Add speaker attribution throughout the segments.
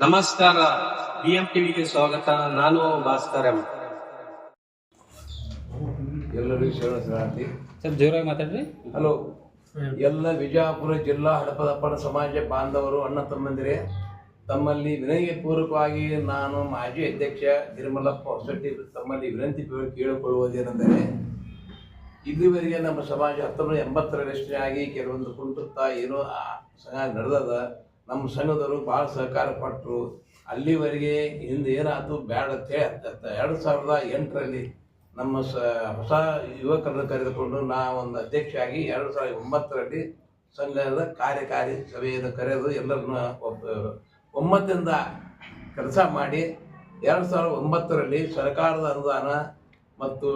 Speaker 1: ನಮಸ್ಕಾರ, BM ಟಿವಿಗೆ ಸ್ವಾಗತ. ನಾನು ಭಾಸ್ಕರ್ ಎಂ.
Speaker 2: ಎಲ್ಲರಿಗೂ ಶರಣಾರ್ಥಿ.
Speaker 3: ಸ್ವಲ್ಪ ಜೋರಾಗಿ ಮಾತಾಡ್ರಿ.
Speaker 2: ಹಲೋ, ಎಲ್ಲ ವಿಜಯಪುರ ಜಿಲ್ಲಾ ಹಡಪದಪ್ಪನ ಸಮಾಜ ಬಾಂಧವರು, ಅಣ್ಣ ತಮ್ಮಂದಿರೇ, ತಮ್ಮಲ್ಲಿ ವಿನಯಪೂರ್ವಕವಾಗಿ ನಾನು ಮಾಜಿ ಅಧ್ಯಕ್ಷ ಗಿರಿಮಲ್ಲಪ್ಪ ಹೊಸಟ್ಟಿ ತಮ್ಮಲ್ಲಿ ವಿನಂತಿ ಕೇಳಿಕೊಳ್ಳುವುದೇನೆಂದರೆ, ಇಲ್ಲಿವರೆಗೆ ನಮ್ಮ ಸಮಾಜ 1980 ಆಗಿ ಕೆಲವೊಂದು ಕುಂಟುತ್ತಾ ಏನೋ ಸಂಘ ನಡೆದದ. ನಮ್ಮ ಸಂಘದವರು ಭಾಳ ಸಹಕಾರ ಪಟ್ಟರು. ಅಲ್ಲಿವರೆಗೆ ಹಿಂದೆ ಏನಾಯ್ತು ಬ್ಯಾಡ ಅಂತ 2008 ನಮ್ಮ ಹೊಸ ಯುವಕರನ್ನು ಕರೆದುಕೊಂಡು ಒಂದು ಅಧ್ಯಕ್ಷ ಆಗಿ 2009 ಸಂಘದ ಕಾರ್ಯಕಾರಿ ಸಭೆಯನ್ನು ಕರೆದು ಎಲ್ಲರನ್ನ ಒಮ್ಮತದಿಂದ ಕೆಲಸ ಮಾಡಿ 2009 ಸರ್ಕಾರದ ಅನುದಾನ ಮತ್ತು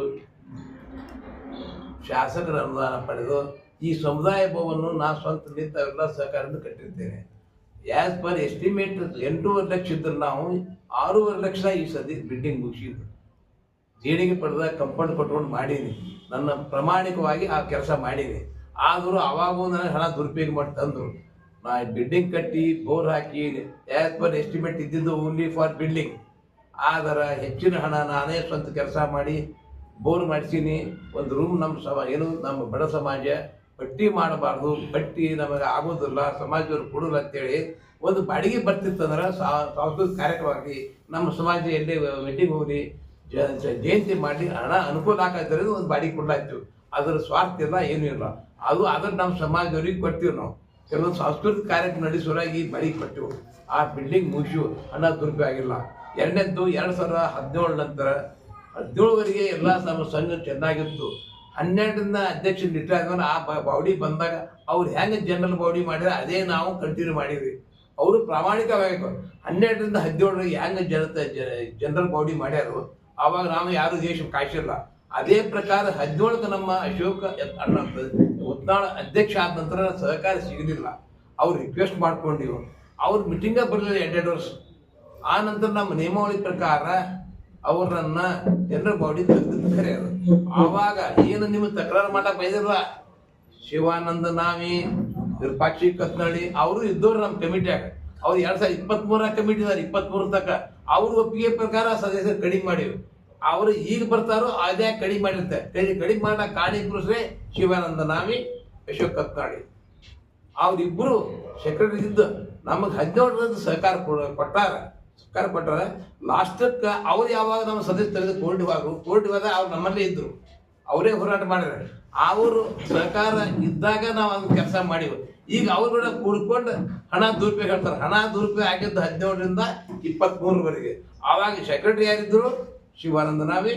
Speaker 2: ಶಾಸಕರ ಅನುದಾನ ಪಡೆದು ಈ ಸಮುದಾಯ ಭವನವನ್ನು ನಾನು ಸ್ವಂತ ನಿಂತ ಎಲ್ಲ ಸಹಕಾರದಿಂದ ಕಟ್ಟಿರ್ತೇನೆ. ಆ್ಯಸ್ ಪರ್ ಎಸ್ಟಿಮೇಟ್ 8.5 ಲಕ್ಷ ಇದ್ದರೆ ನಾವು 6.5 ಲಕ್ಷ ಈ ಸದ್ಯ ಬಿಲ್ಡಿಂಗ್ ಮುಗಿಸಿದ್ದು. ದೇಣಿಗೆ ಪಡೆದ ಕಂಪೌಂಡ್ ಕಟ್ಕೊಂಡು ಮಾಡೀನಿ. ನನ್ನ ಪ್ರಾಮಾಣಿಕವಾಗಿ ಆ ಕೆಲಸ ಮಾಡೀನಿ. ಆದರೂ ಅವಾಗೂ ನನಗೆ ಹಣ ದುರುಪಯೋಗ ಮಾಡಿ ತಂದರು. ನಾ ಬಿಲ್ಡಿಂಗ್ ಕಟ್ಟಿ ಬೋರ್ ಹಾಕಿ ಆ್ಯಸ್ ಪರ್ ಎಸ್ಟಿಮೇಟ್ ಇದ್ದಿದ್ದು ಓನ್ಲಿ ಫಾರ್ ಬಿಲ್ಡಿಂಗ್. ಆದರೆ ಹೆಚ್ಚಿನ ಹಣ ನಾನೇ ಸ್ವಂತ ಕೆಲಸ ಮಾಡಿ ಬೋರ್ ಮಾಡಿಸೀನಿ. ಒಂದು ರೂಮ್ ನಮ್ಮ ಬಡ ಸಮಾಜ ಪಟ್ಟಿ ಮಾಡಬಾರ್ದು, ಪಟ್ಟಿ ನಮಗೆ ಆಗೋದಿಲ್ಲ, ಸಮಾಜದವ್ರು ಕೊಡೋಲ್ಲ ಅಂತೇಳಿ ಒಂದು ಬಾಡಿಗೆ ಬರ್ತಿತ್ತಂದ್ರೆ ಸಾಂಸ್ಕೃತಿಕ ಕಾರ್ಯಕ್ರಮ ಆಗಲಿ, ನಮ್ಮ ಸಮಾಜ ಎಲ್ಲೇ ಮೀಟಿಂಗ್ ಹೋಗಿ ಜಯಂತಿ ಮಾಡಿ ಹಣ ಅನುಕೂಲ ಆಗದ್ದರಿಂದ ಒಂದು ಬಾಡಿಗೆ ಕೊಡ್ಲಾಯ್ತು. ಅದರ ಸ್ವಾರ್ಥ ಇಲ್ಲ, ಏನೂ ಇಲ್ಲ. ಅದ್ರ ನಮ್ಮ ಸಮಾಜದವ್ರಿಗೆ ಕೊಡ್ತೀವಿ. ನಾವು ಕೆಲವೊಂದು ಸಾಂಸ್ಕೃತಿಕ ಕಾರ್ಯಕ್ರಮ ನಡೆಸೋರಾಗಿ ಬಾಡಿಗೆ ಕೊಟ್ಟಿವು. ಆ ಬಿಲ್ಡಿಂಗ್ ಮುಗಿಸು, ಹಣ ದುರುಪಯೋಗ ಆಗಿಲ್ಲ. ಎರಡನೇದ್ದು 2017 ನಂತರ 17ವರೆಗೆ ಎಲ್ಲ ನಮ್ಮ ಸಂಘ ಚೆನ್ನಾಗಿತ್ತು. 12ರಿಂದ ಅಧ್ಯಕ್ಷ ನಿಟ್ಟಾಗ ಆ ಬಾಡಿ ಬಂದಾಗ ಅವ್ರು ಹೆಂಗೆ ಜನರಲ್ ಬಾಡಿ ಮಾಡ್ಯಾರ ಅದೇ ನಾವು ಕಂಟಿನ್ಯೂ ಮಾಡಿದ್ವಿ. ಅವರು ಪ್ರಾಮಾಣಿಕವಾಗಿ 12ರಿಂದ 17 ಹೆಂಗೆ ಜನರಲ್ ಬಾಡಿ ಮಾಡ್ಯಾರು ಆವಾಗ ನಾವು ಯಾರು ದೇಶ ಕಾಯಿಸಿಲ್ಲ. ಅದೇ ಪ್ರಕಾರ 17ಕ್ಕೆ ನಮ್ಮ ಅಶೋಕ ಅಣ್ಣ ಉತ್ನಾಳ ಅಧ್ಯಕ್ಷ ಆದ ನಂತರ ಸಹಕಾರ ಸಿಗಲಿಲ್ಲ. ಅವ್ರು ರಿಕ್ವೆಸ್ಟ್ ಮಾಡ್ಕೊಂಡಿವು. ಅವ್ರು ಮೀಟಿಂಗ ಬರಲಿಲ್ಲ 2 ವರ್ಷ. ಆ ನಂತರ ನಮ್ಮ ನಿಯಮಾವಳಿ ಪ್ರಕಾರ ಅವ್ರನ್ನ ಜನರಲ್ ಬಾಡಿ ತೆಗೆದು ಕರೆಯೋದು. ಆವಾಗ ಏನು ನಿಮಗೆ ತಕರಾರು ಮಾಡಕ್ಕೆ ಬೈದಿಲ್ಲ. ಶಿವಾನಂದ ನಾವಿ, ವಿರೂಪಾಕ್ಷಿ ಕತ್ನಳ್ಳಿ ಅವರು ಇದ್ದವ್ರು ನಮ್ಮ ಕಮಿಟಿಯಾಗ. ಅವ್ರು 2023 ಕಮಿಟಿ ಇದಾರೆ. 23 ತನಕ ಅವ್ರ ಒಪ್ಪಿಗೆ ಪ್ರಕಾರ ಸದಸ್ಯರು ಕಡಿಮೆ ಮಾಡಿವಿ. ಅವರು ಈಗ ಬರ್ತಾರೋ ಅದೇ ಕಡಿಮೆ ಮಾಡಿರ್ತಾರೆ. ಕಡಿಮೆ ಮಾಡಕ್ಕೆ ಕಾರಣೀಕರಿಸ್ರೆ ಶಿವಾನಂದ ನಾವಿ, ಅಶೋಕ್ ಕತ್ನಾಳಿ ಅವ್ರಿಬ್ಬರು ಸೆಕ್ರೆಟರಿ ಇದ್ದು ನಮಗೆ 17ರಂದು ಸಹಕಾರ ಕೊಟ್ಟಾರ. ಲಾಸ್ಟಕ್ಕೆ ಅವ್ರು ಯಾವಾಗ ನಮ್ಮ ಸದಸ್ಯ ತೆಗೆದು ಕೋರ್ಟ್ ಹೋದಾಗ ಅವ್ರು ನಮ್ಮಲ್ಲೇ ಇದ್ದರು. ಅವರೇ ಹೋರಾಟ ಮಾಡಿದ್ದಾರೆ. ಅವರು ಸಹಕಾರ ಇದ್ದಾಗ ನಾವು ಅದನ್ನ ಕೆಲಸ ಮಾಡಿವಿ. ಈಗ ಅವ್ರು ಕೂಡ ಕೂಡ್ಕೊಂಡು ಹಣ ದುರುಪಯೋಗ ಹೇಳ್ತಾರೆ. ಹಣ ದುರುಪಯೋಗ ಆಗಿದ್ದು 17ರಿಂದ 23ವರೆಗೆ. ಆವಾಗ ಸೆಕ್ರೆಟರಿ ಯಾರಿದ್ರು? ಶಿವಾನಂದ ನಾವಿ,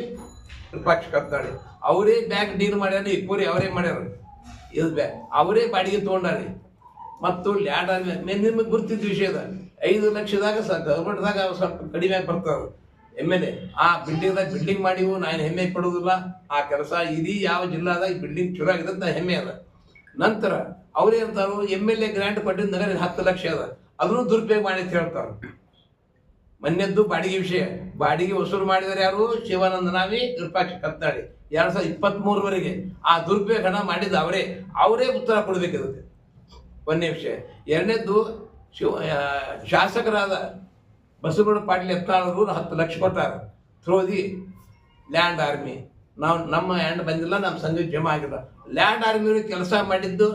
Speaker 2: ವಿರೂಪಾಕ್ಷ ಕತ್ನಾಳಿ. ಅವರೇ ಬ್ಯಾಂಕ್ ಡೀಲ್ ಮಾಡ್ಯಾರ. ಇಬ್ಬರಿ ಅವರೇ ಮಾಡ್ಯಾರ. ಇದು ಅವರೇ ಬಾಡಿಗೆ ತೊಗೊಂಡಾರಿ. ಮತ್ತು ಲ್ಯಾಂಡ್ ಆದ್ಮೇಲೆ ನಿಮಗೆ ಗುರ್ತಿದ್ದ ವಿಷಯದ 5 ಲಕ್ಷದಾಗ ಗೌರ್ಮೆಂಟ್ದಾಗ ಸ್ವಲ್ಪ ಕಡಿಮೆ ಬರ್ತದೆ. MLA ಆ ಬಿಲ್ಡಿಂಗ್ ಮಾಡಿವು. ನಾನು ಹೆಮ್ಮೆ ಪಡೋದಿಲ್ಲ. ಆ ಕೆಲಸ ಇಡೀ ಯಾವ ಜಿಲ್ಲಾದಾಗ ಬಿಲ್ಡಿಂಗ್ ಚಲೋ ಆಗಿದೆ ಅಂತ ಹೆಮ್ಮೆ ಅದ. ನಂತರ ಅವ್ರೇಂತಾರು MLA ಗ್ರಾಂಟ್ ಪಟ್ಟಿದ್ದ ನಗರ 10 ಲಕ್ಷ ಅದ, ಅದನ್ನು ದುರುಪಯೋಗ ಮಾಡಿ ಅಂತ ಹೇಳ್ತಾರೆ. ಮೊನ್ನೆದ್ದು ಬಾಡಿಗೆ ವಿಷಯ, ಬಾಡಿಗೆ ವಸೂಲು ಮಾಡಿದರೆ ಯಾರು? ಶಿವಾನಂದ ನಾವಿ, ವಿರೂಪಾಕ್ಷ ಕತ್ನಾಳಿ. 2023ವರೆಗೆ ಆ ದುರುಪಯೋಗ ಹಣ ಮಾಡಿದ್ದು ಅವರೇ ಉತ್ತರ ಕೊಡ್ಬೇಕು ಇದಕ್ಕೆ. ಒಂದನೇ ವಿಷಯ. ಎರಡನೇದ್ದು ಶಾಸಕರಾದ ಬಸವಗೌಡ ಪಾಟೀಲ್ ಯತ್ನಾಳರು 10 ಲಕ್ಷ ಕೊಟ್ಟಾರ ಥ್ರೂ ದಿ ಲ್ಯಾಂಡ್ ಆರ್ಮಿ. ನಮ್ಮ ಹ್ಯಾಂಡ್ ಬಂದಿಲ್ಲ, ನಮ್ಮ ಸಂಘಕ್ಕೆ ಜಮಾ ಆಗಿಲ್ಲ. ಲ್ಯಾಂಡ್ ಆರ್ಮಿಯವ್ರಿಗೆ ಕೆಲಸ ಮಾಡಿದ್ದು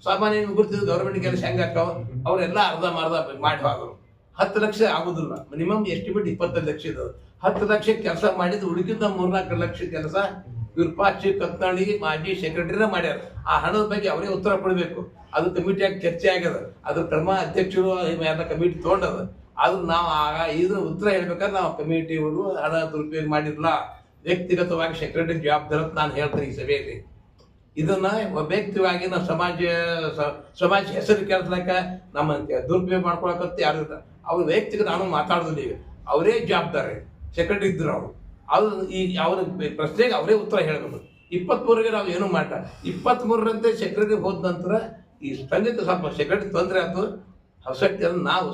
Speaker 2: ಸಾಮಾನ್ಯ ಗುರ್ತಿದ್ದು ಗೌರ್ಮೆಂಟ್ ಕೆಲಸ ಹೆಂಗೆ ಹಾಕವು ಅವರೆಲ್ಲ ಅರ್ಧ ಮಾಡಿ ಹೋದರು. 10 ಲಕ್ಷ ಆಗೋದಿಲ್ಲ. ಮಿನಿಮಮ್ ಎಸ್ಟಿಮೇಟ್ 25 ಲಕ್ಷ ಇದ್ದವು. 10 ಲಕ್ಷ ಕೆಲಸ ಮಾಡಿದ್ದು ಉಳಿದಿದ್ದ 3-4 ಲಕ್ಷ ಕೆಲಸ ವಿರೂಪಾಕ್ಷಿ ಕತ್ನಾಳಿ ಮಾಜಿ ಸೆಕ್ರೆಟರಿನ ಮಾಡ್ಯಾರ. ಆ ಹಣದ ಬಗ್ಗೆ ಅವರೇ ಉತ್ತರ ಕೊಡಬೇಕು. ಅದು ಕಮಿಟಿಯಾಗಿ ಚರ್ಚೆ ಆಗ್ಯದ. ಅದ್ರ ಕ್ರಮ ಅಧ್ಯಕ್ಷರು ಎಲ್ಲ ಕಮಿಟಿ ತೊಗೊಂಡದ. ಆದ್ರೂ ನಾವು ಇದ್ರ ಉತ್ತರ ಹೇಳ್ಬೇಕಾದ್ರೆ ನಾವು ಕಮಿಟಿಯವರು ಹಣ ದುರುಪಯೋಗ ಮಾಡಿರಲ್ಲ, ವ್ಯಕ್ತಿಗತವಾಗಿ ಸೆಕ್ರೆಟರಿ ಜವಾಬ್ದಾರಿ ಅಂತ ನಾನು ಹೇಳ್ತೀನಿ ಈ ಸಭೆಯಲ್ಲಿ. ಇದನ್ನ ವ್ಯಕ್ತಿವಾಗಿ ನಾವು ಸಮಾಜ ಹೆಸರು ಕೆಲ್ಸಲಕ್ಕ ನಮ್ಮ ದುರುಪಯೋಗ ಮಾಡ್ಕೊಳಕತ್ತ ಯಾರು ಇಲ್ಲ. ಅವ್ರ ವ್ಯಕ್ತಿಗತ ನಾನು ಮಾತಾಡೋದಿಲ್ಲ. ಈಗ ಅವರೇ ಜವಾಬ್ದಾರಿ ಸೆಕ್ರೆಟರಿ ಇದ್ರು. ಅದು ಅವ್ರ ಪ್ರಶ್ನೆಗೆ ಅವರೇ ಉತ್ತರ ಹೇಳಬೇಕು. 23ಗೆ ನಾವು ಏನು ಮಾಡ 23ರಂತೆ ಸೆಕ್ರೆಟರಿ ಹೋದ ನಂತರ ಈ ಸಂಘಕ್ಕೆ ಸ್ವಲ್ಪ ಸೆಕ್ರೆಟರಿ ತೊಂದರೆ ಆಯ್ತು. ಹೊಸಟ್ಟಿಯನ್ನು ನಾವು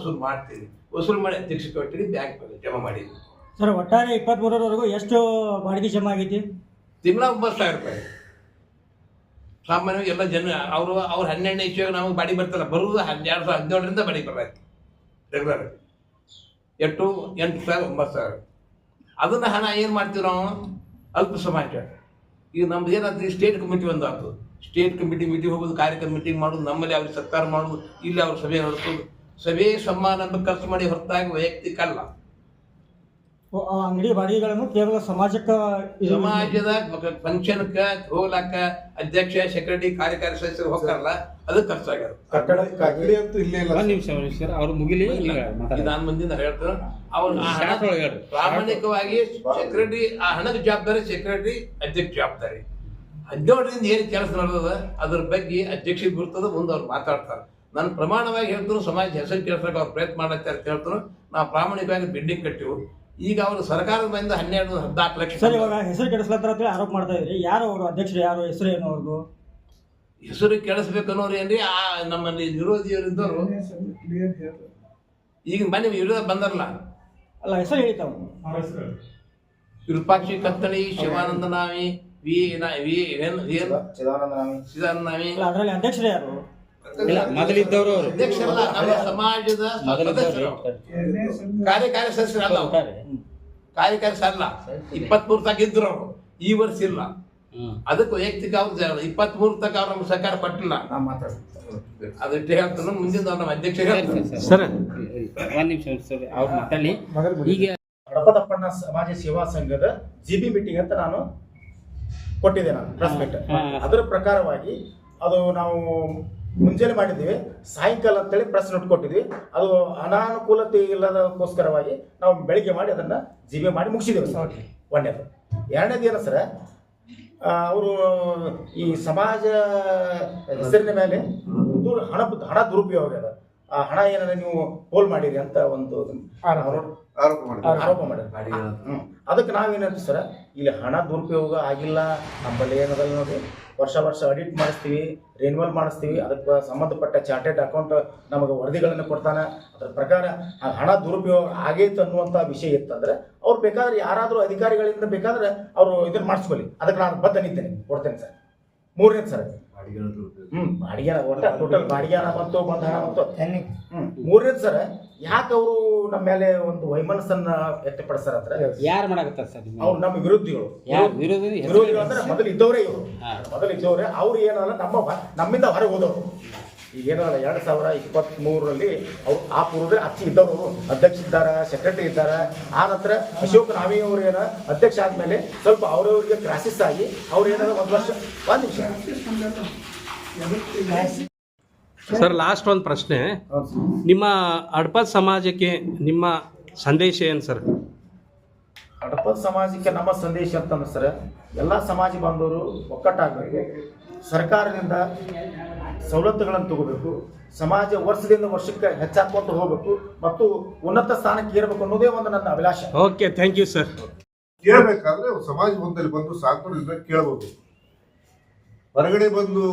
Speaker 2: ವಸೂಲು ಮಾಡಿ ಅಧ್ಯಕ್ಷ ಕೊಟ್ಟಿರಿ, ಬ್ಯಾಂಕ್ ಜಮಾ ಮಾಡಿದ್ವಿ.
Speaker 3: ಸರ್, ಒಟ್ಟಾರೆ 23ರವರೆಗೂ ಎಷ್ಟು ಬಾಡಿಗೆ ಜಮಾ ಆಗೈತಿ?
Speaker 2: ತಿಂಗಳ 9,000 ರೂಪಾಯಿ. ಸಾಮಾನ್ಯವಾಗಿ ಎಲ್ಲ ಜನ ಅವ್ರು 12ನೇ ಇಸ್ವಿಯಾಗ ನಾವು ಬಾಡಿ ಬರ್ತಾರ. ಬರುವುದು 2017ರಿಂದ ಬಾಡಿ ಬರಲಾಯ್ತು ರೆಗ್ಯುಲರ್. ಎಷ್ಟು 8,000 9,000. ಅದನ್ನ ಹಣ ಏನು ಮಾಡ್ತೀವಿ ನಾವು ಅಲ್ಪ ಸಮಾಜ. ಈಗ ನಮ್ದು ಏನಾದ್ರು ಸ್ಟೇಟ್ ಕಮಿಟಿ ಒಂದು ಆಯ್ತು, ಸ್ಟೇಟ್ ಕಮಿಟಿ ಮೀಟಿಂಗ್ ಹೋಗೋದು, ಕಾರ್ಯಕ್ರಮ ಮೀಟಿಂಗ್ ಮಾಡೋದು, ನಮ್ಮಲ್ಲಿ ಅವ್ರಿಗೆ ಸತ್ಕಾರ ಮಾಡೋದು, ಇಲ್ಲಿ ಅವ್ರ ಸಭೆ ನಡೆಸೋದು, ಸಭೆ ಸಮ್ಮಾನ ಖರ್ಚು ಮಾಡಿ ಹೊರತಾಗಿ ವೈಯಕ್ತಿಕ ಅಲ್ಲ.
Speaker 3: ಆ ಅಂಗಡಿ ಬಾಡಿಗೆಗಳನ್ನು ಕೇವಲ ಸಮಾಜಕ್ಕೆ
Speaker 2: ಸಮಾಜದ ಫಂಕ್ಷನ್ಕ ಹೋಗ್ಲಾಕ ಅಧ್ಯಕ್ಷ ಸೆಕ್ರೆಟರಿ ಕಾರ್ಯಕಾರಿ ಸದಸ್ಯರು ಹೋಗ್ತಾರಲ್ಲ ಅದಕ್ಕೆ ಖರ್ಚಾಗ್ಯದ.
Speaker 4: ಅಂಗಡಿ ಅಂತೂ ಇಲ್ಲೇ ಇಲ್ಲ.
Speaker 1: ಒಂದ್ ನಿಮಿಷ ಸರ್, ಅವ್ರು ಮುಗಿಲಿ.
Speaker 2: ನಾನು ಮುಂದಿನ ಹೇಳ್ತಾರೆ ಅವ್ರು ಪ್ರಾಮಾಣಿಕವಾಗಿ ಸೆಕ್ರೆಟರಿ ಆ ಹಣದ ಜವಾಬ್ದಾರಿ ಸೆಕ್ರೆಟರಿ ಅಧ್ಯಕ್ಷ ಜವಾಬ್ದಾರಿ. 17ರಿಂದ ಏನು ಕೆಲಸ ನಡೆದದ ಅದ್ರ ಬಗ್ಗೆ ಅಧ್ಯಕ್ಷರಿಗೆ ಬರ್ತದ, ಮುಂದೆ ಅವ್ರು ಮಾತಾಡ್ತಾರೆ. ನಾನು ಪ್ರಮಾಣವಾಗಿ ಹೇಳ್ತಾರೆ ಸಮಾಜ ಹೆಸರು ಕೇಳ್ಸಕ್ಕೆ ಅವ್ರು ಪ್ರಯತ್ನ ಮಾಡತ್ತಾರೆ ಅಂತ ಹೇಳ್ತಾರೆ. ನಾವು ಪ್ರಾಮಾಣಿಕವಾಗಿ ಬಿಲ್ಡಿಂಗ್ ಕಟ್ಟಿವು. ಈಗ ಅವರು ಸರ್ಕಾರದ ಮನೆಯಿಂದ 12-14 ಲಕ್ಷ.
Speaker 3: ಸರ್, ಇವಾಗ ಹೆಸರು ಕೆಡಿಸ್ಲತ್ತಾರ ಅಂತ ಆರೋಪ ಮಾಡ್ತಾ ಇದ್ರಿ. ಯಾರು ಅವರು ಅಧ್ಯಕ್ಷರು, ಯಾರು ಹೆಸರು ಏನು ಅವ್ರದ್ದು?
Speaker 2: ಹೆಸರು ಕೆಡಿಸ್ಬೇಕನ್ನೋರು ಏನ್ರಿ ಆ ನಮ್ಮಲ್ಲಿ ವಿರೋಧಿಯವರಿದ್ದವರು ಈಗ ಮನೆ ವಿರೋಧ ಬಂದಾರಲ್ಲ,
Speaker 3: ಅಲ್ಲ ಹೆಸರು ಹೇಳಿತಾವ.
Speaker 2: ವಿರೂಪಾಕ್ಷಿ ಕತ್ತಳಿ, ಶಿವಾನಂದ ನಾವಿ, ಚಿದಾನಂದ ನಾವಿ.
Speaker 3: ಅದರಲ್ಲಿ ಅಧ್ಯಕ್ಷರು ಯಾರು?
Speaker 1: ಮೊದಲಿದ್ದವರು ಅವರು
Speaker 2: ಅಧ್ಯಕ್ಷರಲ್ಲ, ನಮ್ಮ ಸಮಾಜದ ಸದಸ್ಯರು, ಕಾರ್ಯಕಾರಿ ಸದಸ್ಯರಲ್ಲ ಅವ್ರು. ಕಾರ್ಯಕಾರಿ ಅಲ್ಲ, 23 ತನಕ ಇದ್ರು ಅವರು, ಈ ವರ್ಷ ಇಲ್ಲ. ಅದಕ್ಕೆ ವೈಯಕ್ತಿಕ ಅವ್ರು 23 ತನಕ ಅವ್ರು ನಮ್ಮ ಸರ್ಕಾರ ಕೊಟ್ಟಿಲ್ಲ. ಅದಷ್ಟೇ ಹೇಳ್ತಾನೆ. ಮುಂದಿನ ನಮ್ಮ ಅಧ್ಯಕ್ಷ
Speaker 1: ಸರ್ ಒಂದ್ ನಿಮಿಷ ಸರ್, ಅವ್ರು ಮಾತಾಡಿ. ಈಗ
Speaker 5: ಹಡಪದಪ್ಪಣ್ಣ ಸಮಾಜ ಸೇವಾ ಸಂಘದ GB ಮೀಟಿಂಗ್ ಅಂತ ನಾನು ಕೊಟ್ಟಿದ್ದೆ, ನಾನು ಪ್ರೆಸ್ ಮೀಟ್. ಅದರ ಪ್ರಕಾರವಾಗಿ ಅದು ನಾವು ಮುಂಜಾನೆ ಮಾಡಿದ್ದೀವಿ, ಸಾಯಂಕಾಲ ಅಂತೇಳಿ ಪ್ರೆಸ್ ನೋಟ್ ಕೊಟ್ಟಿದ್ವಿ. ಅದು ಅನಾನುಕೂಲತೆ ಇಲ್ಲದಕ್ಕೋಸ್ಕರವಾಗಿ ನಾವು ಬೆಳಿಗ್ಗೆ ಮಾಡಿ ಅದನ್ನು GB ಮಾಡಿ ಮುಗಿಸಿದ್ದೇವೆ ಸರ್. ಒಂದನೇದು. ಎರಡನೇದು ಏನು ಸರ್, ಅವರು ಈ ಸಮಾಜ ಹೆಸರಿನ ಮೇಲೆ ಹಣ ದುರುಪಯೋಗ ಅದ. ಆ ಹಣ ಏನಾದ್ರೆ ನೀವು ಹೋಲ್ ಮಾಡಿರಿ ಅಂತ ಒಂದು ಆರೋಪ ಮಾಡಿದ್ರು. ಅದಕ್ಕೆ ನಾವೇನಂತ ಸರ್, ಇಲ್ಲಿ ಹಣ ದುರುಪಯೋಗ ಆಗಿಲ್ಲ, ನಮ್ಮಲ್ಲಿ ಏನದಲ್ಲ ನೋಡಿ, ವರ್ಷ ಆಡಿಟ್ ಮಾಡಿಸ್ತೀವಿ, ರಿನ್ಯೂವಲ್ ಮಾಡಿಸ್ತೀವಿ. ಅದಕ್ಕೆ ಸಂಬಂಧಪಟ್ಟ ಚಾರ್ಟೆಡ್ ಅಕೌಂಟ್ ನಮಗೆ ವರದಿಗಳನ್ನು ಕೊಡ್ತಾನೆ. ಅದರ ಪ್ರಕಾರ ಆ ಹಣ ದುರುಪಯೋಗ ಆಗೈತೆ ಅನ್ನುವಂಥ ವಿಷಯ ಇತ್ತಂದ್ರೆ ಅವ್ರು ಬೇಕಾದ್ರೆ ಯಾರಾದರೂ ಅಧಿಕಾರಿಗಳಿಂದ ಬೇಕಾದ್ರೆ ಅವರು ಇದನ್ನು ಮಾಡಿಸ್ಕೊಳ್ಳಿ. ಅದಕ್ಕೆ ನಾನು ಬದ್ಧ ನಿಂತೇನೆ, ಕೊಡ್ತೇನೆ ಸರ್. ಮೂರನೇದು ಸರ್, ಬಾಡಿಗೆ ಒಟ್ಟ ಟೋಟಲ್ ಬಾಡಿಗೆ ಹಣ ಬಂತು, ಬಂದ ಹಣ ಬಂತು. ಮೂರನೇದು ಸರ್, ಯಾಕೆ ಅವರು ನಮ್ಮ ಮೇಲೆ ಒಂದು ವೈಮನಸ್ಸನ್ನ ವ್ಯಕ್ತಪಡಿಸ್ತಾರ ಅಂದ್ರೆ,
Speaker 1: ಯಾರು ಮಾಡಕತ್ತಾರ ಸರ್?
Speaker 5: ಅವ್ರು ನಮ್ಮ ವಿರೋಧಿಗಳು. ವಿರೋಧಿಗಳು ಅಂದ್ರೆ ಮೊದಲು ಇದ್ದವರೇ ಇವರು, ಅವ್ರು ಏನಲ್ಲ ನಮ್ಮಿಂದ ಹೊರಗೆ ಹೋದವರು. ಈಗ ಏನಲ್ಲ 2023ರಲ್ಲಿ ಅವ್ರು ಆ ಪೂರ್ವದಲ್ಲಿ ಅಚ್ಚಿ ಇದ್ದವರು ಅಧ್ಯಕ್ಷ ಇದ್ದಾರೆ, ಸೆಕ್ರೆಟರಿ ಇದ್ದಾರೆ. ಆ ನಂತರ ಅಶೋಕ್ ನಾವಿ ಅವರು ಏನ ಅಧ್ಯಕ್ಷ ಆದ್ಮೇಲೆ ಸ್ವಲ್ಪ ಅವರವರಿಗೆ ಕ್ರಾಸಿಸ್ ಆಗಿ ಅವ್ರು ಏನಾರ ಒಂದು ನಿಮಿಷ
Speaker 1: ಸರ್, ಲಾಸ್ಟ್ ಒಂದು ಪ್ರಶ್ನೆ. ನಿಮ್ಮ ಹಡಪದ ಸಮಾಜಕ್ಕೆ ನಿಮ್ಮ ಸಂದೇಶ ಏನು ಸರ್?
Speaker 5: ಹಡಪದ ಸಮಾಜಕ್ಕೆ ನಮ್ಮ ಸಂದೇಶ ಅಂತಂದ್ರೆ ಸರ್, ಎಲ್ಲ ಸಮಾಜ ಬಾಂಧವರು ಒಕ್ಕಟ್ಟಾಗಬೇಕು, ಸರ್ಕಾರದಿಂದ ಸವಲತ್ತುಗಳನ್ನು ತಗೋಬೇಕು, ಸಮಾಜ ವರ್ಷದಿಂದ ವರ್ಷಕ್ಕೆ ಹೆಚ್ಚಾಕೊಂತ ಹೋಗಬೇಕು ಮತ್ತು ಉನ್ನತ ಸ್ಥಾನಕ್ಕೆ ಏರಬೇಕು ಅನ್ನೋದೇ ಒಂದು ನನ್ನ ಅಭಿಲಾಷ.
Speaker 1: Okay, thank you sir.
Speaker 4: ಕೇಳಬೇಕಾದ್ರೆ ಸಮಾಜ ಒಂದಲ್ಲಿ ಬಂದು ಸಾಕೋದ್ರಿಂದ ಕೇಳಬಹುದು. ಹೊರಗಡೆ ಬಂದು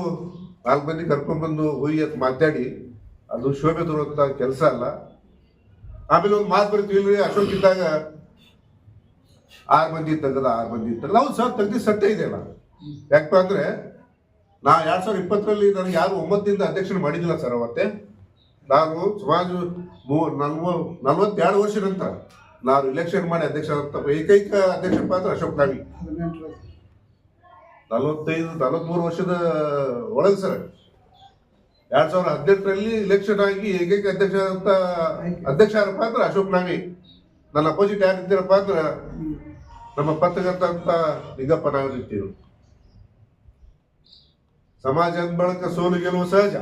Speaker 4: 4 ಮಂದಿ ಕರ್ಕೊಂಡ್ಬಂದು ಹೋಗಿ ಅಂತ ಮಾತಾಡಿ ಅದು ಶೋಭೆ ತರುವಂತ ಕೆಲಸ ಅಲ್ಲ. ಆಮೇಲೆ ಒಂದು ಮಾತು ಬರ್ತೀವಿ, ಅಶೋಕ್ ಇದ್ದಾಗ 6 ಮಂದಿ ತೆಗೆದ 6 ಮಂದಿ ತೆಗೆದ. ಹೌದು ಸರ್, ತೆಗ್ದಿ ಸತ್ಯ ಇದೆಯಲ್ಲ. ಯಾಕಪ್ಪ ಅಂದ್ರೆ ನಾ 2020ರಲ್ಲಿ ನನಗೆ ಯಾರು 9ದಿಂದ ಅಧ್ಯಕ್ಷನ ಮಾಡಿದಿಲ್ಲ ಸರ್. ಅವತ್ತೆ ನಾನು ಸಮಾಜ 42 ವರ್ಷ ನಂತರ ನಾನು ಇಲೆಕ್ಷನ್ ಮಾಡಿ ಅಧ್ಯಕ್ಷ ಆದ ಏಕೈಕ ಅಧ್ಯಕ್ಷಪ್ಪ ಅಂದ್ರೆ ಅಶೋಕ್ ನಾವಿ. 43 ವರ್ಷದ ಒಳಗೆ ಸರ್ 2018ರಲ್ಲಿ ಇಲೆಕ್ಷನ್ ಆಗಿ ಏಕೈಕ ಅಧ್ಯಕ್ಷ ಆದಪ್ಪ ಅಂದ್ರೆ ಅಶೋಕ್ ನಾವಿ. ನನ್ನ ಅಪೋಸಿಟ್ ಯಾರು ಇದ್ದೀರಪ್ಪ ಅಂದ್ರೆ ನಮ್ಮ ಪತ್ರಕರ್ತ ಅಂತ ನಿಂಗಪ್ಪ ನಾವಿ ಇರ್ತೀವಿ. ಸಮಾಜ ಬಳಕ ಸೋಲು ಗೆಲುವು ಸಹಜ.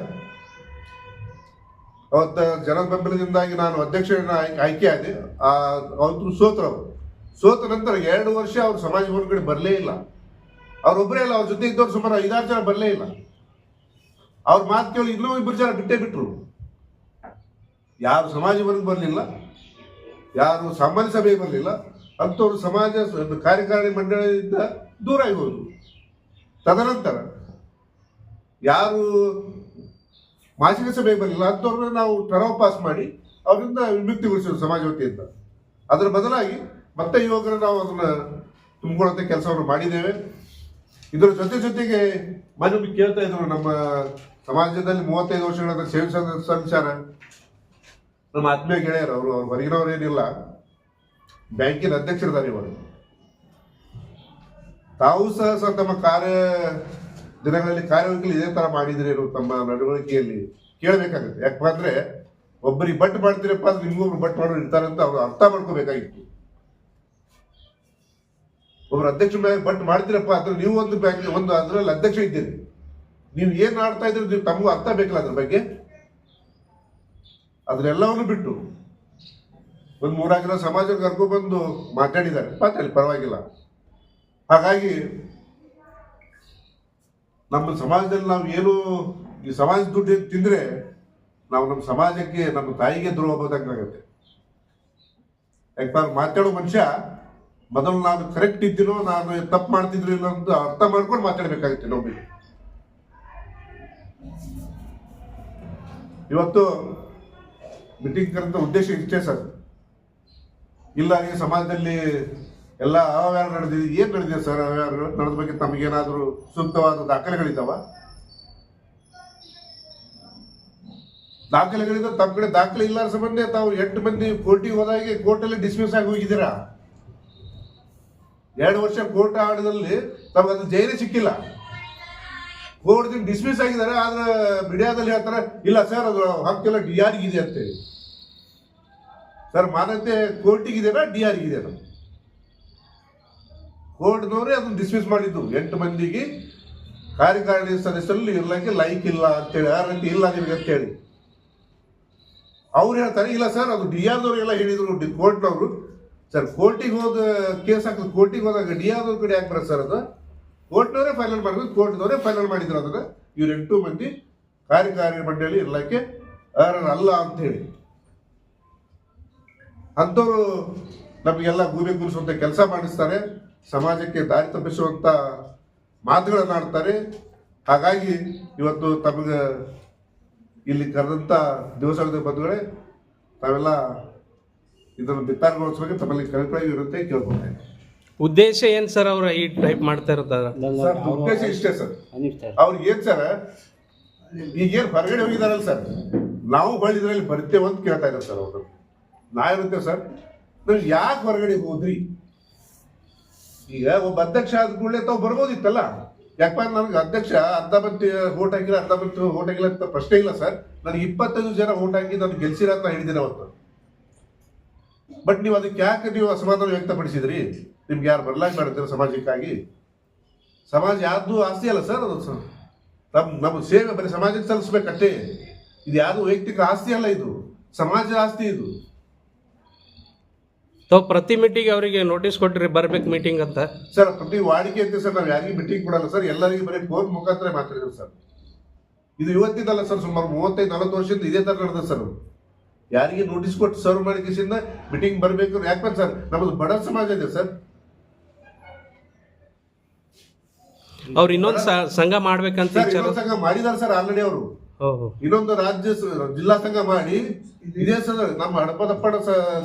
Speaker 4: ಅವತ್ತ ಜನರ ಬೆಂಬಲದಿಂದಾಗಿ ನಾನು ಅಧ್ಯಕ್ಷರನ್ನ ಆಯ್ಕೆ ಆದೆ. ಅವತ್ತು ಸೋತ ನಂತರ 2 ವರ್ಷ ಅವ್ರು ಸಮಾಜ ಹೊರಗಡೆ ಬರಲೇ ಇಲ್ಲ. ಅವ್ರೊಬ್ಬರೇ ಇಲ್ಲ, ಅವ್ರ ಜೊತೆ ಇದ್ದವ್ರು ಸುಮಾರು 5-6 ಜನ ಬರಲೇ ಇಲ್ಲ. ಅವ್ರ ಮಾತು ಕೇಳಿ ಇನ್ನೂ 2 ಜನ ಬಿಟ್ಟೇ ಬಿಟ್ರು. ಯಾರು ಸಮಾಜ ವರ್ಗ ಬರಲಿಲ್ಲ, ಯಾರು ಸಾಮಾನ್ಯ ಸಭೆಗೆ ಬರಲಿಲ್ಲ, ಅಂಥವ್ರು ಸಮಾಜ ಕಾರ್ಯಕಾರಿ ಮಂಡಳಿಯಿಂದ ದೂರ ಆಗಿ ಹೋದ್ರು. ತದನಂತರ ಯಾರು ಮಾಸಿಕ ಸಭೆಗೆ ಬರಲಿಲ್ಲ ಅಂಥವ್ರನ್ನ ನಾವು ठराव ಪಾಸ್ ಮಾಡಿ ಅವರಿಂದ ವಿಮುಕ್ತಿಗೊಳಿಸಿದ್ರು ಸಮಾಜ ವತಿಯಿಂದ. ಅದರ ಬದಲಾಗಿ ಮತ್ತೆ ಇವಾಗ ನಾವು ಅದನ್ನ ತುಂಬಿಕೊಳ್ಳುವಂಥ ಕೆಲಸವನ್ನು ಮಾಡಿದ್ದೇವೆ. ಇದರ ಜೊತೆಗೆ ಮನೆ ಕೇಳ್ತಾ ಇದ್ರು, ನಮ್ಮ ಸಮಾಜದಲ್ಲಿ 35 ವರ್ಷಗಳ ಸೇವೆ ಸಲ್ಲಿಸ್ಯಾರ, ನಮ್ಮ ಆತ್ಮೀಯ ಗೆಳೆಯರು ಅವರು ಹೊರಗಿನವ್ರು ಏನಿಲ್ಲ, ಬ್ಯಾಂಕಿನ ಅಧ್ಯಕ್ಷರಿದ್ದಾರೆ ಇವರು. ತಾವು ಸಹ ತಮ್ಮ ದಿನಗಳಲ್ಲಿ ಕಾರ್ಯವೈಖರಿ ಇದೇ ತರ ಮಾಡಿದ್ರೇನು ತಮ್ಮ ನಡವಳಿಕೆಯಲ್ಲಿ ಕೇಳಬೇಕಾಗುತ್ತೆ. ಯಾಕಪ್ಪ ಅಂದ್ರೆ ಒಬ್ಬರಿಗೆ ಬಟ್ ಮಾಡ್ತೀರಪ್ಪ ಅಂದ್ರೆ ನಿಮ್ಗೊಬ್ರು ಬಟ್ ಮಾಡೋರು ಇರ್ತಾರೆ ಅಂತ ಅವ್ರು ಅರ್ಥ ಮಾಡ್ಕೋಬೇಕಾಗಿತ್ತು. ಒಬ್ರು ಅಧ್ಯಕ್ಷ ಬಟ್ ಮಾಡ್ತೀರಪ್ಪ ಅಂದ್ರೆ ನೀವು ಒಂದು ಬ್ಯಾಂಕ್ ಅದ್ರಲ್ಲಿ ಅಧ್ಯಕ್ಷ ಇದ್ದೀರಿ, ನೀವು ಏನ್ ಆಡ್ತಾ ಇದ್ರಿ ನೀವು ತಮಗೂ ಅರ್ಥ ಬೇಕಲ್ಲ ಅದ್ರ ಬಗ್ಗೆ. ಅದನ್ನೆಲ್ಲವನ್ನು ಬಿಟ್ಟು ಒಂದು 3 ಜನ ಸಮಾಜ ಕರ್ಕೊಂಡ್ಬಂದು ಮಾತಾಡಿ ಪರವಾಗಿಲ್ಲ. ಹಾಗಾಗಿ ನಮ್ಮ ಸಮಾಜದಲ್ಲಿ ನಾವು ಏನು ಈ ಸಮಾಜ ದುಡ್ಡು ತಿಂದ್ರೆ ನಾವು ನಮ್ಮ ಸಮಾಜಕ್ಕೆ, ನಮ್ಮ ತಾಯಿಗೆ ದ್ರೋಹ ಬೋದಂಗಾಗತ್ತೆ. ಯಾಕಂದ್ರೆ ಮಾತಾಡೋ ಮನುಷ್ಯ ಮೊದಲು ನಾನು ಕರೆಕ್ಟ್ ಇದ್ದೀನೋ, ನಾನು ತಪ್ಪು ಮಾಡ್ತಿದ್ರು ಇಲ್ಲ ಅಂತ ಅರ್ಥ ಮಾಡ್ಕೊಂಡು ಮಾತಾಡ್ಬೇಕಾಗುತ್ತೆ ನಮಗೆ. ಇವತ್ತು ಮೀಟಿಂಗ್ ಕರೆದ ಉದ್ದೇಶ ಇಷ್ಟೇ ಸರ್. ಇಲ್ಲ ಈ ಸಮಾಜದಲ್ಲಿ ಎಲ್ಲ ಅವ್ಯವಹಾರ ನಡೆದಿದೆ. ಏನ್ ನಡೆದಿದೆ ಸರ್? ಅವ್ಯವಹಾರ ನಡೆದ ಬಗ್ಗೆ ತಮಗೇನಾದ್ರೂ ಸೂಕ್ತವಾದ ದಾಖಲೆಗಳಿದ್ದಾವ? ದಾಖಲೆಗಳಿಂದ ತಮ್ಮ ಕಡೆ ದಾಖಲೆ ಇಲ್ಲ ಸಂಬಂಧ ತಾವು 8 ಮಂದಿ ಕೋರ್ಟಿಗೆ ಹೋದಾಗೆ ಕೋರ್ಟಲ್ಲಿ ಡಿಸ್ಮಿಸ್ ಆಗಿ ಹೋಗಿದ್ದೀರಾ. 2 ವರ್ಷ ಕೋರ್ಟ್ ಆಡದಲ್ಲಿ ತಮಗೆ ಅದು ಜೈಲೇ ಸಿಕ್ಕಿಲ್ಲ. ಕೋರ್ಟ್ ಡಿಸ್ಮಿಸ್ ಆಗಿದ್ದಾರೆ. ಆದ್ರೆ ಮೀಡಿಯಾದಲ್ಲಿ ಹೇಳ್ತಾರೆ ಇಲ್ಲ ಸರ್ ಅದು ಹಕ್ಕೆಲ್ಲ DR ಗಿದೆ ಅಂತೇಳಿ. ಸರ್ ಮಾನ್ಯತೆ ಕೋರ್ಟಿಗಿದೆನಾ DR ಗಿದೆನಾ? ಕೋರ್ಟ್ನವರೇ ಅದನ್ನು ಡಿಸ್ಮಿಸ್ ಮಾಡಿದ್ದು. 8 ಮಂದಿಗೆ ಕಾರ್ಯಕಾರಿಣಿ ಸದಸ್ಯರಲ್ಲಿ ಇರ್ಲಿಕ್ಕೆ ಲೈಕ್ ಇಲ್ಲ ಅಂತೇಳಿ, ಗ್ಯಾರಂಟಿ ಇಲ್ಲ ನಿಮಗೆ ಅಂತೇಳಿ ಅವ್ರು ಹೇಳ್ತಾರೆ. ಇಲ್ಲ ಸರ್ ಅದು DRದವ್ರಿಗೆಲ್ಲ ಹೇಳಿದ್ರು ಕೋರ್ಟ್ನವರು. ಸರ್ ಕೋರ್ಟಿಗೆ ಹೋದ ಕೇಸ್ ಹಾಕಿದ್ರು, ಕೋರ್ಟಿಗೆ ಹೋದಾಗ DRದವ್ರ ಕಡೆ ಯಾಕೆ ಬರೋದು ಸರ್? ಅದು ಕೋರ್ಟ್ನವರೇ ಫೈನಲ್ ಮಾಡಿದ್ರು, ಕೋರ್ಟ್ನವರೇ ಫೈನಲ್ ಮಾಡಿದ್ರು ಅದನ್ನ. ಇವ್ರು 8 ಮಂದಿ ಕಾರ್ಯಕಾರಿ ಮಂಡಳಿ ಇರ್ಲಿಕ್ಕೆ ಅಲ್ಲ ಅಂತ ಹೇಳಿ ಅಂಥವ್ರು ನಮಗೆಲ್ಲ ಗೂಬೆ ಕೂರಿಸುವಂತ ಕೆಲಸ ಮಾಡಿಸ್ತಾರೆ, ಸಮಾಜಕ್ಕೆ ದಾರಿ ತಪ್ಪಿಸುವಂತ ಮಾತುಗಳನ್ನು ಆಡ್ತಾರೆ. ಹಾಗಾಗಿ ಇವತ್ತು ತಮಗೆ ಇಲ್ಲಿ ಕರೆದಂತ ದಿವಸದ ಬಂಧುಗಳೇ, ತಾವೆಲ್ಲ ಇದನ್ನು ಬಿತ್ತಾರಗೊಳಿಸುವಾಗ ತಮ್ಮಲ್ಲಿ ಕಳಕಳಿ ಇರುತ್ತೆ ಕೇಳ್ಕೊಳ್ತೇನೆ.
Speaker 1: ಉದ್ದೇಶ ಏನ್ ಸರ್ ಅವ್ರ ಈ ಟೈಪ್ ಮಾಡ್ತಾ ಇರ್ತಾರ?
Speaker 4: ಸರ್ ಉದ್ದೇಶ ಇಷ್ಟೇ ಸರ್. ಅವ್ರಿಗೆ ಏನ್ ಸರ್, ಈಗೇನು ಹೊರಗಡೆ ಹೋಗಿದಾರಲ್ಲ ಸರ್, ನಾವು ಹೊಳಿದ್ರಲ್ಲಿ ಬರ್ತೇವೆ ಅಂತ ಕೇಳ್ತಾ ಇದ್ದಾರೆ ಸರ್ ಅವರು. ನಾವಿರುತ್ತೇವೆ ಸರ್, ನಾವು ಯಾಕೆ ಹೊರಗಡೆ ಹೋದ್ರಿ? ಈಗ ಒಬ್ಬ ಅಧ್ಯಕ್ಷ ಆದ ಕೂಡಲೇ ತಾವು ಬರ್ಬೋದಿತ್ತಲ್ಲ. ಯಾಕಪ್ಪ ನನಗೆ ಅಧ್ಯಕ್ಷ ಅರ್ಧ ಮಂದಿ ಓಟ್ ಹಾಕಿಲ್ಲ, ಅರ್ಧ ಮಂದಿ ಓಟ್ ಹಾಕಿಲ್ಲ ಅಂತ ಪ್ರಶ್ನೆ ಇಲ್ಲ ಸರ್. ನನಗೆ 25 ಜನ ಓಟ್ ಹಾಕಿ ನಾನು ಗೆಲ್ಸಿರ ಅಂತ ಹೇಳಿದ್ದೀನಿ ಅವತ್ತು. ಬಟ್ ನೀವು ಅದಕ್ಕೆ ಯಾಕೆ ನೀವು ಅಸಮಾಧಾನ ವ್ಯಕ್ತಪಡಿಸಿದ್ರಿ? ನಿಮ್ಗೆ ಯಾರು ಬರ್ಲಾಕ್ ಮಾಡ್ತೀರ ಸಮಾಜಕ್ಕಾಗಿ? ಸಮಾಜ ಯಾರ್ದು ಆಸ್ತಿ ಅಲ್ಲ ಸರ್, ಅದು ನಮ್ಮ ಸೇವೆ ಬರೀ ಸಮಾಜಕ್ಕೆ ಸಲ್ಲಿಸ್ಬೇಕಷ್ಟೇ. ಇದು ಯಾವುದು ವೈಯಕ್ತಿಕ ಆಸ್ತಿ ಅಲ್ಲ, ಇದು ಸಮಾಜ ಆಸ್ತಿ. ಇದು
Speaker 1: ತಾವು ಪ್ರತಿ ಮೀಟಿಂಗ್ ಅವರಿಗೆ ನೋಟಿಸ್ ಕೊಟ್ಟಿರಿ ಬರ್ಬೇಕು ಮೀಟಿಂಗ್ ಅಂತ?
Speaker 4: ಸರ್ ಪ್ರತಿ ವಾಡಿಕೆ ಐತೆ ಸರ್, ನಾವು ಯಾರಿಗೂ ಮೀಟಿಂಗ್ ಕೊಡಲ್ಲ ಸರ್, ಎಲ್ಲರಿಗೂ ಬರೀ ಫೋನ್ ಮುಖಾಂತರ ಮಾತಾಡಿದ್ರು ಸರ್. ಇದು ಇವತ್ತಿದ್ದಲ್ಲ ಸರ್, ಸುಮಾರು 35-40 ವರ್ಷದಿಂದ ಇದೇ ತರ ನಡೆದ ಸರ್. ಯಾರಿಗೆ ನೋಟಿಸ್ ಕೊಟ್ಟು ಸರ್ವ್ ಮಾಡಿ ಕಿಸಿಂದ ಮೀಟಿಂಗ್ ಬರಬೇಕು. ಯಾಕಂದ್ರೆ ಸರ್ ನಮ್ಮದು ಬಡ ಸಮಾಜ ಇದೆ ಸರ್.
Speaker 1: ಅವ್ರು ಇನ್ನೊಂದು ಸಂಘ ಮಾಡ್ಬೇಕಂತ
Speaker 4: ಸಂಘ ಮಾಡಿದಾರೆ ಸರ್ ಆಲ್ರೆಡಿ ಅವರು. ಇನ್ನೊಂದು ರಾಜ್ಯ ಜಿಲ್ಲಾ ಸಂಘ ಮಾಡಿ ಇದೇ ಸರ್ ನಮ್ಮ ಹಡಪದಪ್ಪಣ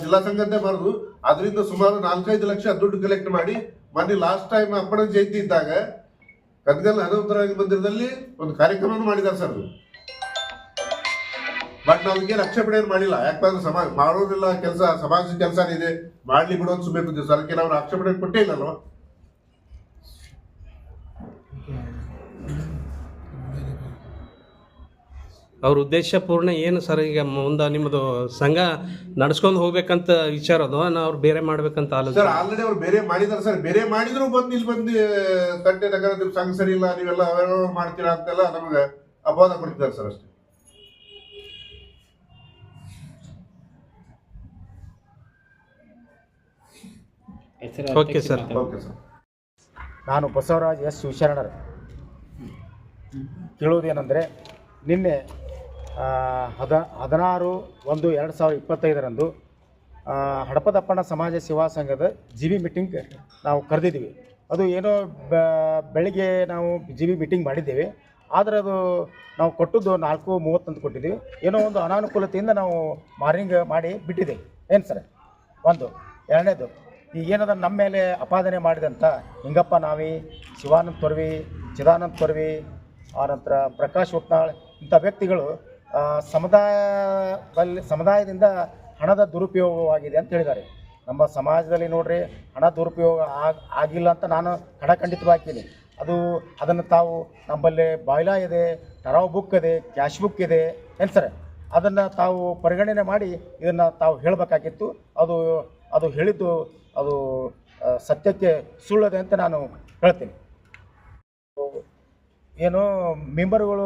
Speaker 4: ಜಿಲ್ಲಾ ಸಂಘದ್ದೇ ಮಾಡುದು. ಅದರಿಂದ ಸುಮಾರು 4-5 ಲಕ್ಷ ದುಡ್ಡು ಕಲೆಕ್ಟ್ ಮಾಡಿ ಮೊನ್ನೆ ಲಾಸ್ಟ್ ಟೈಮ್ ಅಪ್ಪಣ ಜಯಂತಿ ಇದ್ದಾಗ ಕದ್ಗಲ್ ಹನುಮಂತರಾಯ ಮಂದಿರದಲ್ಲಿ ಒಂದು ಕಾರ್ಯಕ್ರಮವನ್ನು ಮಾಡಿದ್ದಾರೆ ಸರ್. ಬಟ್ ನಾವು ಅದಕ್ಕೆ ಆಕ್ಷೇಪಣೆ ಏನು ಮಾಡಿಲ್ಲ. ಯಾಕಂದ್ರೆ ಸಮಾಜ ಮಾಡೋದಿಲ್ಲ ಕೆಲಸ, ಸಮಾಜದ ಕೆಲಸ ಇದೆ ಮಾಡ್ಲಿ ಬಿಡೋ ಅಂತ ಸುಮ್ಮನೆ ಸರ್ಕಾರ ಅವ್ರು ಆಕ್ಷೇಪಣೆ ಕೊಟ್ಟೇ ಇಲ್ಲಲ್ವ.
Speaker 1: ಅವ್ರ ಉದ್ದೇಶ ಪೂರ್ಣ ಏನು ಸರ್? ಈಗ ಮುಂದೆ ನಿಮ್ಮದು ಸಂಘ ನಡ್ಸ್ಕೊಂಡು ಹೋಗ್ಬೇಕಂತ ವಿಚಾರ ಅದು, ಅವ್ರು ಬೇರೆ ಮಾಡ್ಬೇಕಂತ ಆಲೋಚನೆ?
Speaker 4: ಸರ್ ಆಲ್ರೆಡಿ ಅವ್ರು ಬೇರೆ ಮಾಡಿದಾರೆ ಸರ್. ಬೇರೆ ಮಾಡಿದ್ರು ಬಂದು ಇಲ್ಲಿ ಬಂದು ತಂಟೆ ನಗರ ನಿಮ್ ಸಂಘ ಸರಿ ಇಲ್ಲ, ನೀವೆಲ್ಲ ಅವ್ಯವಹಾರ ಮಾಡ್ತೀರಾ ಅಂತೆಲ್ಲ ನಮಗೆ ಅಪವಾದ ಕೊಡ್ತಿದ್ದಾರೆ ಸರ್ ಅಷ್ಟೇ.
Speaker 1: Okay sir.
Speaker 4: Okay sir.
Speaker 5: ನಾನು ಬಸವರಾಜ್ ಎಸ್ ಶಿವಶರಣರ್. ಕೇಳುವುದೇನೆಂದರೆ, ನಿನ್ನೆ 16/1/2025 ಹಡಪದಪ್ಪಣ್ಣ ಸಮಾಜ ಸೇವಾ ಸಂಘದ GB ಮೀಟಿಂಗ್ ನಾವು ಕರೆದಿದ್ದೀವಿ. ಅದು ಏನೋ ಬೆಳಿಗ್ಗೆ ನಾವು GB ಮೀಟಿಂಗ್ ಮಾಡಿದ್ದೇವೆ. ಆದರೆ ಅದು ನಾವು ಕೊಟ್ಟದ್ದು 4:30 ಅಂತ ಕೊಟ್ಟಿದ್ದೀವಿ. ಏನೋ ಒಂದು ಅನಾನುಕೂಲತೆಯಿಂದ ನಾವು ಮಾರ್ನಿಂಗ್ ಮಾಡಿ ಬಿಟ್ಟಿದ್ದೇವೆ. ಏನು ಸರ್? ಒಂದು. ಎರಡನೇದು, ಈಗೇನದ ನಮ್ಮ ಮೇಲೆ ಅಪಾದನೆ ಮಾಡಿದಂಥ ಹಿಂಗಪ್ಪ ನಾವಿ, ಶಿವಾನಂದ ತೊರ್ವಿ, ಚಿದಾನಂದ ತೊರ್ವಿ, ಆನಂತರ ಪ್ರಕಾಶ್ ಉತ್ನಾಳ್ ಇಂಥ ವ್ಯಕ್ತಿಗಳು ಸಮುದಾಯದಿಂದ ಹಣದ ದುರುಪಯೋಗವಾಗಿದೆ ಅಂತ ಹೇಳಿದ್ದಾರೆ. ನಮ್ಮ ಸಮಾಜದಲ್ಲಿ ನೋಡ್ರಿ ಹಣ ದುರುಪಯೋಗ ಆಗಿಲ್ಲ ಅಂತ ನಾನು ಖಡಖಂಡಿತವಾಗ್ತೀನಿ. ಅದನ್ನು ತಾವು ನಮ್ಮಲ್ಲಿ ಬಾಯ್ಲಾ ಇದೆ, ಟರಾವ್ ಬುಕ್ ಇದೆ, ಕ್ಯಾಶ್ ಬುಕ್ ಇದೆ ಏನು ಸರ್, ಅದನ್ನು ತಾವು ಪರಿಗಣನೆ ಮಾಡಿ ಇದನ್ನು ತಾವು ಹೇಳಬೇಕಾಗಿತ್ತು. ಅದು ಹೇಳಿದ್ದು ಅದು ಸತ್ಯಕ್ಕೆ ಸುಳ್ಳದೆ ಅಂತ ನಾನು ಹೇಳ್ತೀನಿ. ಏನು ಮೆಂಬರ್ಗಳು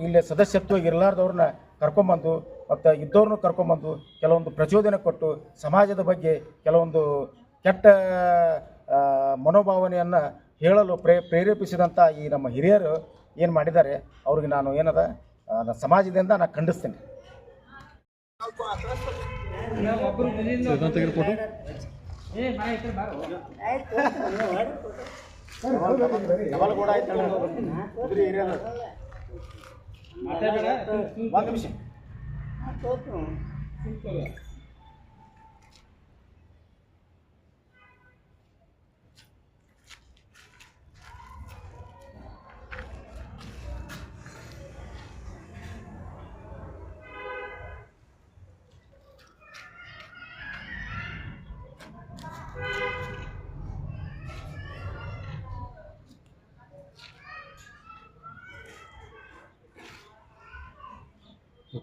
Speaker 5: ಇಲ್ಲಿ ಸದಸ್ಯತ್ವ ಇರಲಾರ್ದವ್ರನ್ನ ಕರ್ಕೊಂಬಂದು ಮತ್ತು ಇದ್ದವ್ರನ್ನೂ ಕರ್ಕೊಂಬಂದು ಕೆಲವೊಂದು ಪ್ರಚೋದನೆ ಕೊಟ್ಟು ಸಮಾಜದ ಬಗ್ಗೆ ಕೆಲವೊಂದು ಕೆಟ್ಟ ಮನೋಭಾವನೆಯನ್ನು ಹೇಳಲು ಪ್ರೇರೇಪಿಸಿದಂಥ ಈ ನಮ್ಮ ಹಿರಿಯರು ಏನು ಮಾಡಿದ್ದಾರೆ ಅವ್ರಿಗೆ ನಾನು ಸಮಾಜದಿಂದ ನಾನು ಖಂಡಿಸ್ತೇನೆ. ಒಂದು ನಿಮಿಷ